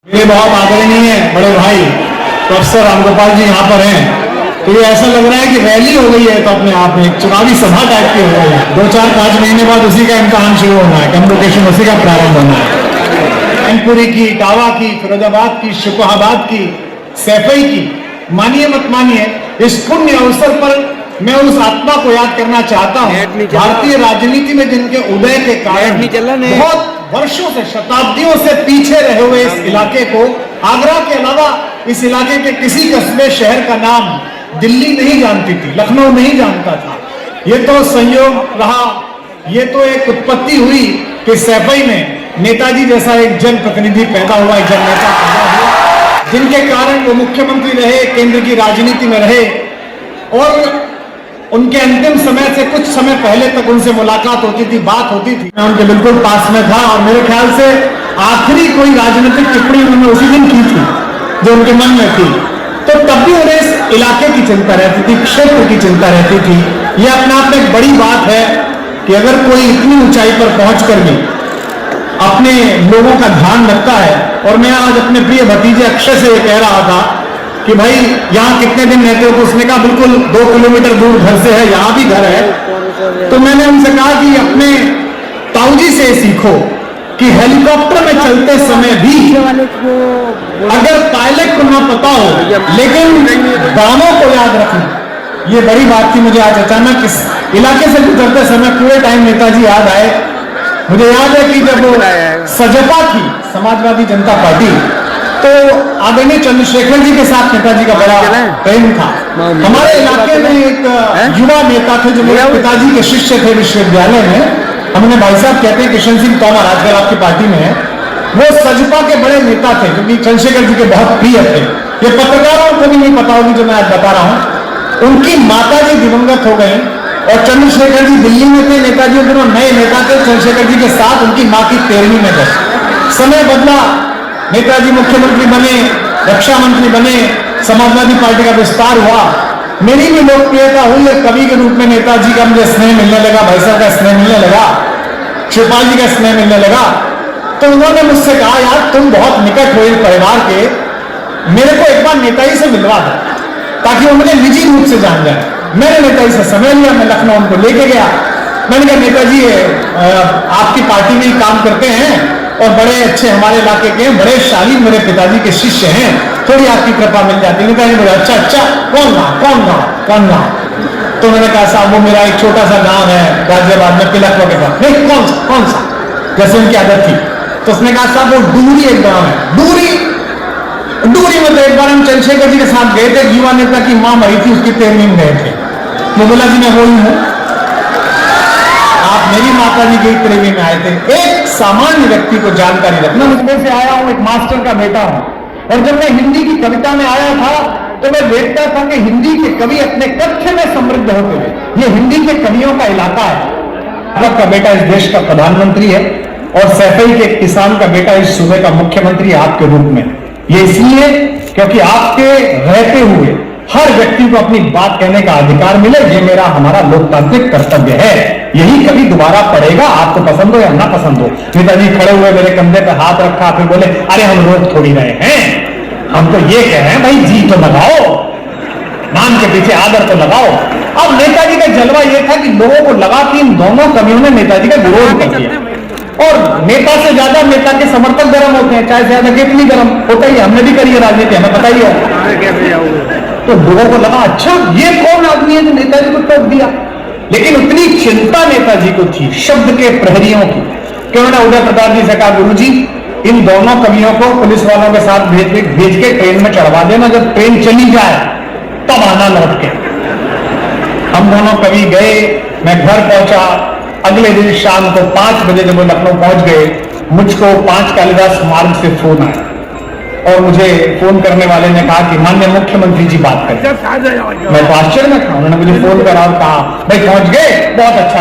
मेरे बहुत आदरणीय बड़े भाई प्रोफेसर रामगोपाल जी यहाँ पर हैं, तो ये ऐसा लग रहा है कि रैली हो गई है, तो अपने आप में एक चुनावी सभा टाइप की हो गई है। 2-4-5 महीने बाद उसी का इम्तिहान शुरू होना है, कन्वोकेशन उसी का प्रारंभ होना है। मैनपुरी की, इटावा की, फिरोजाबाद की, शुकुहाबाद की, सैफई की, मानिए मत मानिए, इस पुण्य अवसर पर मैं उस आत्मा को याद करना चाहता हूँ भारतीय राजनीति में जिनके उदय के कारण बहुत वर्षों से, शताब्दियों से पीछे रहे हुए इस इलाके को, आगरा के अलावा इस इलाके के किसी कस्बे शहर का नाम दिल्ली नहीं जानती थी, लखनऊ नहीं जानता था। ये तो संयोग रहा, ये तो एक उत्पत्ति हुई कि सैफई में नेताजी जैसा एक जनप्रतिनिधि पैदा हुआ, एक जननेता पैदा हुआ, जिनके कारण वो मुख्यमंत्री रहे, केंद्र की राजनीति में रहे और उनके अंतिम समय से कुछ समय पहले तक उनसे मुलाकात होती थी, बात होती थी। मैं उनके बिल्कुल पास में था और मेरे ख्याल से आखिरी कोई राजनीतिक टिप्पणी उन्होंने उसी दिन की थी जो उनके मन में थी। तो तब भी उन्हें इस इलाके की चिंता रहती थी, क्षेत्र की चिंता रहती थी। यह अपने आप में एक बड़ी बात है कि अगर कोई इतनी ऊंचाई पर पहुंचकर भी अपने लोगों का ध्यान रखता है। और मैं आज अपने प्रिय भतीजे अक्षय से कह रहा था कि भाई यहाँ कितने दिन रहते हो, तो उसने कहा बिल्कुल 2 किलोमीटर दूर घर से है, यहाँ भी घर है। तो मैंने उनसे कहा कि अपने ताऊजी से सीखो कि हेलीकॉप्टर में चलते समय भी अगर पायलट को ना पता हो लेकिन दामों को याद रखना। ये बड़ी बात थी। मुझे आज अचानक इस इलाके से गुजरते समय पूरे टाइम नेताजी याद आए। मुझे याद है कि जब सजपा थी समाजवादी जनता पार्टी, तो आदरणीय चंद्रशेखर जी के साथ नेताजी का बड़ा प्रेम था। हमारे इलाके में एक युवा नेता थे जो मेरे पिताजी के शिष्य थे विश्वविद्यालय में, हमने भाई साहब कहते हैं, किशन सिंह तोमर आजकल आपकी पार्टी में है। वो सजपा के बड़े नेता थे क्योंकि चंद्रशेखर जी के बहुत प्रिय थे। ये पत्रकारों को भी नहीं पता होगी जो मैं आज बता रहा हूँ। उनकी माता जी दिवंगत हो गए और चंद्रशेखर जी दिल्ली में थे, नेताजी उस दिनों नए नेता थे। चंद्रशेखर जी के साथ उनकी माँ की 13वीं में गए। समय बदला, नेताजी मुख्यमंत्री बने, रक्षा मंत्री बने, समाजवादी पार्टी का विस्तार हुआ, मेरी भी लोकप्रियता हुई। एक कवि के रूप में नेताजी का मुझे स्नेह मिलने लगा, भाई साहब का स्नेह मिलने लगा, शिवपाल जी का स्नेह मिलने लगा। तो उन्होंने मुझसे कहा, यार तुम बहुत निकट हो इस परिवार के, मेरे को एक बार नेताजी से मिलवा दो ताकि वो मुझे निजी रूप से जान जाए। मैंने नेताजी से समय लिया, मैं लखनऊ उनको लेके गया। मैंने कहा नेताजी आपकी पार्टी में ही काम करते हैं और बड़े अच्छे हमारे इलाके के हैं, बड़े शालीन मेरे पिताजी के शिष्य हैं, थोड़ी आपकी कृपा मिल जाती। नेताजी बोला अच्छा कौन गाँव। तो मैंने कहा साहब वो मेरा एक छोटा सा गांव है गाजियाबाद में, पिलखवा के पास। नहीं कौन सा जैसे उनकी आदत थी। तो उसने कहा साहब वो डूरी एक गांव है। डूरी में तो एक बार हम चंद्रशेखर जी के साथ गए थे, युवा नेता की मां मरी थी, उसकी 13वीं में गए थे। वो बोला जी मैं वही हूं, आप मेरी माता जी की 13वीं में आए थे। एक सामान्य व्यक्ति को जानकारी रखना। मुझमें से आया हूं, एक मास्टर का बेटा हूं, और जब मैं हिंदी की कविता में आया था तो मैं देखता था कि हिंदी के कवि अपने कथ्य में समृद्ध होते हुए, ये हिंदी के कवियों का इलाका है। आपका बेटा इस देश का प्रधानमंत्री है और सैफई के किसान का बेटा इस सूबे का मुख्यमंत्री है आपके रूप में। ये इसलिए क्योंकि आपके रहते हुए हर व्यक्ति को अपनी बात कहने का अधिकार मिले, ये मेरा हमारा लोकतांत्रिक कर्तव्य है। यही कभी दोबारा पड़ेगा, आपको पसंद हो या ना पसंद हो। नेताजी खड़े हुए, मेरे कंधे पे हाथ रखा, फिर बोले अरे हम रोक थोड़ी रहे हैं, हम तो ये कह रहे हैं भाई जी तो लगाओ, नाम के पीछे आदर तो लगाओ। अब नेताजी का जलवा यह था कि लोगों को लगा कि इन दोनों कवियों ने नेताजी का विरोध कर दिया। और नेता से ज्यादा नेता के समर्थक गर्म होते हैं, चाहे ज्यादा कितनी गर्म होता ही, हमने भी करी है राजनीति, हमें पता ही है। तो लोगों को लगा अच्छा ये कौन आदमी है जो नेताजी को टोक दिया। लेकिन उतनी चिंता नेताजी को थी शब्द के प्रहरियों की कि उन्होंने उदय प्रताप जी से कहा गुरुजी इन दोनों कवियों को पुलिस वालों के साथ भेज के ट्रेन में चढ़वा देना, जब ट्रेन चली जाए तब आना लौट के। हम दोनों कवि गए, मैं घर पहुंचा। अगले दिन शाम को 5 बजे जब वो लखनऊ पहुंच गए, मुझको 5 कालिदास मार्ग से फोन आया और मुझे फोन करने वाले ने कहा कि माननीय मुख्यमंत्री जी बात करें। मैं तो आश्चर्य में था। उन्होंने मुझे फोन करा और कहा भाई पहुंच गए, बहुत अच्छा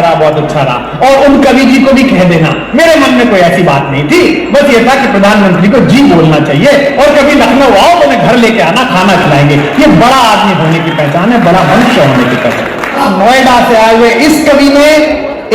रहा, और उन कवि जी को भी कह देना। मेरे मन में कोई ऐसी बात नहीं थी, बस ये था कि प्रधानमंत्री को जी बोलना चाहिए और कभी लखनऊ आओ तो मैं घर लेके आना, खाना खिलाएंगे। ये बड़ा आदमी होने की पहचान है, बड़ा मनुष्य होने की पहचान। नोएडा से आए हुए इस कवि ने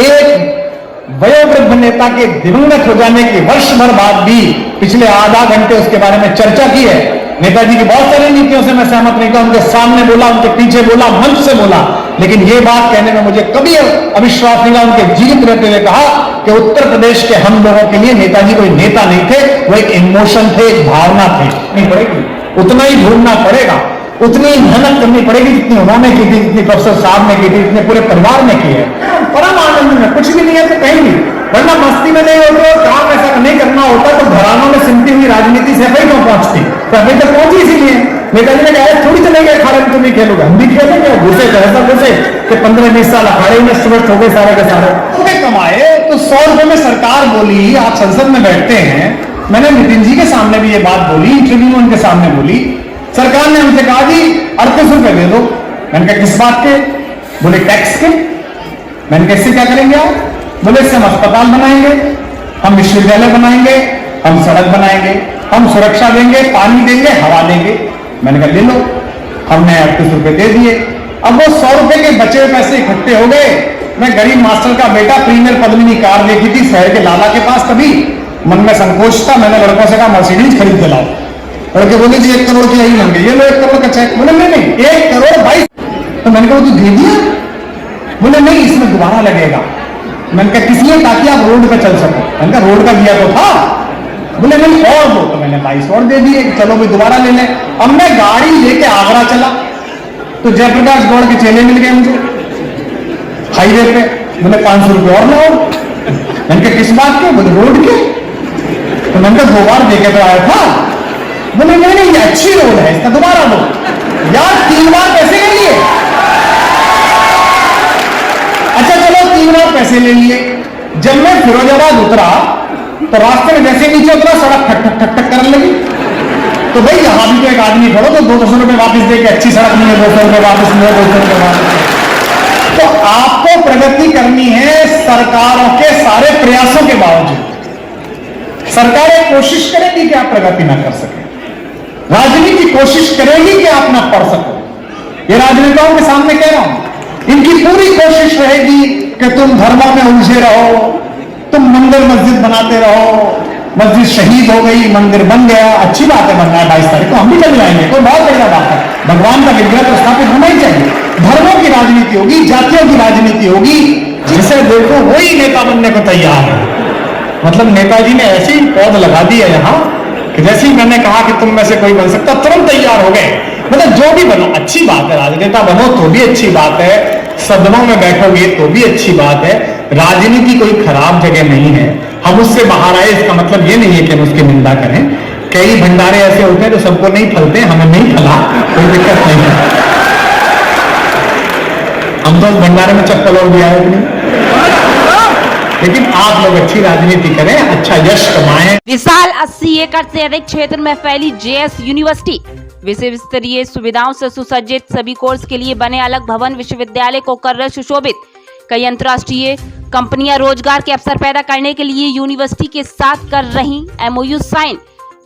एक वयोवृद्ध नेता के दिवंगत हो जाने के वर्ष भर बाद भी पिछले आधा घंटे उसके बारे में चर्चा की है। नेताजी की बहुत सारी नीतियों से मैं सहमत नहीं था, उनके सामने बोला, उनके पीछे बोला, मंच से बोला, लेकिन ये बात कहने में मुझे कभी अविश्वास नहीं था। उनके जीवित रहते हुए कहा कि उत्तर प्रदेश के हम लोगों के लिए नेताजी कोई नेता नहीं थे, वो एक इमोशन थे, एक भावना थे। नहीं पड़ेगी, उतना ही ढूंढना पड़ेगा, उतनी ही मेहनत करनी पड़ेगी जितनी उन्होंने की थी, जितनी प्रोफेसर साहब ने की थी, जितने पूरे परिवार ने की है। परम आनंद में कुछ भी नहीं है तो कहीं भी, वरना मस्ती में नहीं होते हो, काम ऐसा नहीं करना होता तो घरानों में सिमटी हुई राजनीति से अभी क्यों पहुंचती, तो अभी तक पहुंची इसीलिए। नेताजी ने कहा थोड़ी चलेगा अखाड़े में तुम ही खेलोगे, हम भी खेलेंगे, घुसे तो ऐसा घुसे कि 15-20 साल अखाड़े में सुरक्षित हो गए सारे के सारे कमाए। तो 100 रुपए में सरकार बोली, आप संसद में बैठते हैं, मैंने नितिन जी के सामने भी ये बात बोली, इंटरव्यू में उनके सामने बोली, सरकार ने हमसे कहा जी 38 रुपए दे दो। मैंने कहा किस बात के? बोले टैक्स के। मैंने कहा इससे क्या करेंगे आप? बोले इससे हम अस्पताल बनाएंगे, हम विश्वविद्यालय बनाएंगे, हम सड़क बनाएंगे, हम सुरक्षा देंगे, पानी देंगे, हवा देंगे। मैंने कहा ले लो। हमने 38 रुपए दे दिए। अब वो 100 रुपए के बचे हुए पैसे इकट्ठे हो गए। मैं गरीब मास्टर का बेटा प्रीमियर पद्मिनी कार देखी थी शहर के लाला के पास, तभी मन में संकोच था। मैंने लड़कों से कहा मर्सिडीज खरीद के लाओ। लड़के बोले जी 1 करोड़ की यही मांगे, ये लो 1 करोड़ का चेक। बोले नहीं 1 करोड़ 22। तो मैंने कहा तू दे दिया? बोले नहीं इसमें दोबारा लगेगा। मैंने कहा किस लिए? ताकि आप रोड पे चल सको। मैंने कहा रोड का दिया तो था। बोले नहीं और दो। तो मैंने 22 और दे दिए, चलो भी दोबारा ले लें। अब मैं गाड़ी लेके आगरा चला तो जयप्रकाश गौड़ के चेले मिल गए मुझे हाईवे पे। बोले 500 रुपये और लाओ। मैंने कहा किस बात के? बोले रोड के। तो मैंने कहा 2 बार देके तो आया था। बोले नहीं ये अच्छी रोड है, इसका दोबारा दो। यार 3 बार पैसे ले लिए। अच्छा चलो 3 बार पैसे ले लिए। जब मैं फिरोजाबाद उतरा तो रास्ते में जैसे नीचे उतरा सड़क ठक ठक ठक ठक करने लगी। तो भाई यहां भी तो एक आदमी खड़ो तो 200 रुपए वापस दे के अच्छी सड़क नहीं है, 200 रुपए वापस मिले, 200 रुपए वापस। तो आपको प्रगति करनी है सरकारों के सारे प्रयासों के बावजूद। सरकारें कोशिश करेगी कि आप प्रगति ना कर सके, राजनीति कोशिश करेगी कि आप ना पढ़ सको। ये राजनेताओं के सामने कह रहा हूं, इनकी पूरी कोशिश रहेगी कि तुम धर्मों में उलझे रहो, तुम मंदिर मस्जिद बनाते रहो। मस्जिद शहीद हो गई, मंदिर बन गया, अच्छी बात है, बनना है 22 तारीख को, हम भी चल जाएंगे, कोई बहुत बढ़िया बात है। भगवान का विग्रह तो स्थापित होना ही चाहिए। धर्मों की राजनीति होगी, जातियों की राजनीति होगी, जिसे देखो वही नेता बनने को तैयार है। मतलब नेताजी ने ऐसी पौध लगा दी है यहाँ कि जैसे ही मैंने कहा कि तुम में से कोई बन सकता, तुरंत तैयार हो गए। मतलब जो भी बनो अच्छी बात है, राजनेता बनो तो भी अच्छी बात है, सदनों में बैठोगे तो भी अच्छी बात है। राजनीति कोई खराब जगह नहीं है। हम उससे बाहर आए इसका मतलब ये नहीं है कि हम उसकी निंदा करें। कई भंडारे ऐसे होते हैं जो सबको नहीं फलते, हमें नहीं फला, कोई दिक्कत नहीं है। हम तो भंडारे में चप्पल और भी आए नहीं। लेकिन आप लोग अच्छी राजनीति करें, अच्छा यश कमाएं। विशाल 80 एकड़ से अधिक क्षेत्र में फैली जेएस यूनिवर्सिटी, विश्व स्तरीय सुविधाओं से सुसज्जित, सभी कोर्स के लिए बने अलग भवन, विश्वविद्यालय को कर रहे सुशोभित। कई अंतर्राष्ट्रीय कंपनियां रोजगार के अवसर पैदा करने के लिए यूनिवर्सिटी के साथ कर रही एमओयू साइन।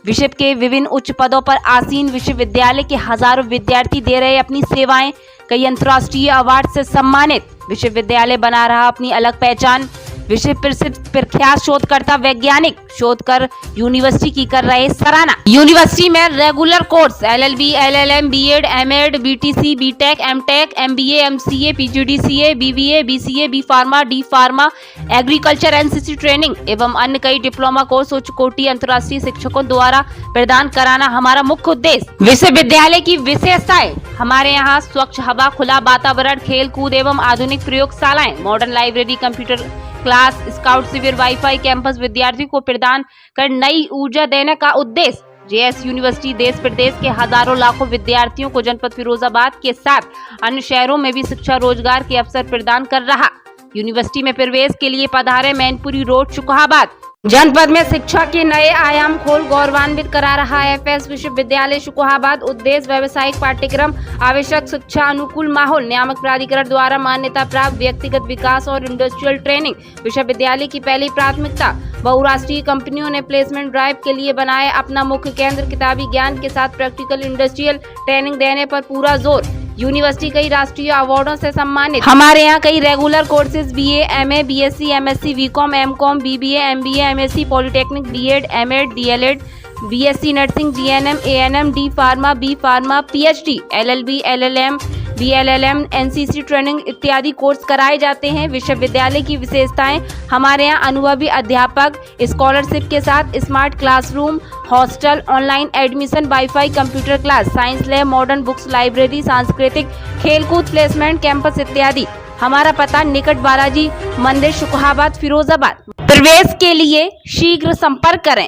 विश्व के विभिन्न उच्च पदों पर आसीन विश्वविद्यालय के हजारों विद्यार्थी दे रहे अपनी सेवाएं। कई अंतर्राष्ट्रीय अवार्ड से सम्मानित विश्वविद्यालय बना रहा अपनी अलग पहचान। विश्व प्रसिद्ध प्रख्यात शोधकर्ता वैज्ञानिक शोध कर यूनिवर्सिटी की कर रहे सराहना। यूनिवर्सिटी में regular course LLB, LLM, BEd, MEd, BTC, BTech, MTech, MBA, MCA, PGDCA, BBA, BCA, B pharma, D pharma, agriculture, NCC training एवं अन्य कई डिप्लोमा कोर्स उच्च कोटि अंतर्राष्ट्रीय शिक्षकों द्वारा प्रदान कराना हमारा मुख्य उद्देश्य। विश्वविद्यालय की विशेषताएं: हमारे यहाँ स्वच्छ हवा, खुला वातावरण, खेल कूद एवं आधुनिक प्रयोगशालाएं, modern library, computer class, scout शिविर, वाईफाई, कैंपस विद्यार्थियों को प्रदान कर नई ऊर्जा देने का उद्देश्य। जेएस यूनिवर्सिटी देश प्रदेश के हजारों लाखों विद्यार्थियों को जनपद फिरोजाबाद के साथ अन्य शहरों में भी शिक्षा रोजगार के अवसर प्रदान कर रहा। यूनिवर्सिटी में प्रवेश के लिए पधारे मैनपुरी रोड, शुकोहाबाद। जनपद में शिक्षा के नए आयाम खोल गौरवान्वित करा रहा है एफएस विश्वविद्यालय शुकोहाबाद। उद्देश्य व्यावसायिक पाठ्यक्रम, आवश्यक शिक्षा, अनुकूल माहौल, नियामक प्राधिकरण द्वारा मान्यता प्राप्त व्यक्तिगत विकास और इंडस्ट्रियल ट्रेनिंग। विश्वविद्यालय की पहली प्राथमिकता बहुराष्ट्रीय कंपनियों ने प्लेसमेंट ड्राइव के लिए बनाए अपना मुख्य केंद्र। किताबी ज्ञान के साथ प्रैक्टिकल इंडस्ट्रियल ट्रेनिंग देने पर पूरा जोर। यूनिवर्सिटी कई राष्ट्रीय अवार्डों से सम्मानित। हमारे यहाँ कई regular courses BA, MA, BSc, MSc, BCom, MCom, BBA, MBA, MSc, polytechnic, BEd, MEd, DElEd, BSc nursing, GNM, ANM, D pharma, B pharma, PhD, LLB, LLM, BLLM, NCC training इत्यादि कोर्स कराए जाते हैं। विश्वविद्यालय की विशेषताएं, हमारे यहाँ अनुभवी अध्यापक, स्कॉलरशिप के साथ smart classroom, hostel, online admission, wifi, computer class, science lab, modern books, library, सांस्कृतिक, खेलकूद, प्लेसमेंट कैंपस इत्यादि। हमारा पता निकट बालाजी मंदिर, शुकहाबाद, फिरोजाबाद। प्रवेश के लिए शीघ्र संपर्क करें।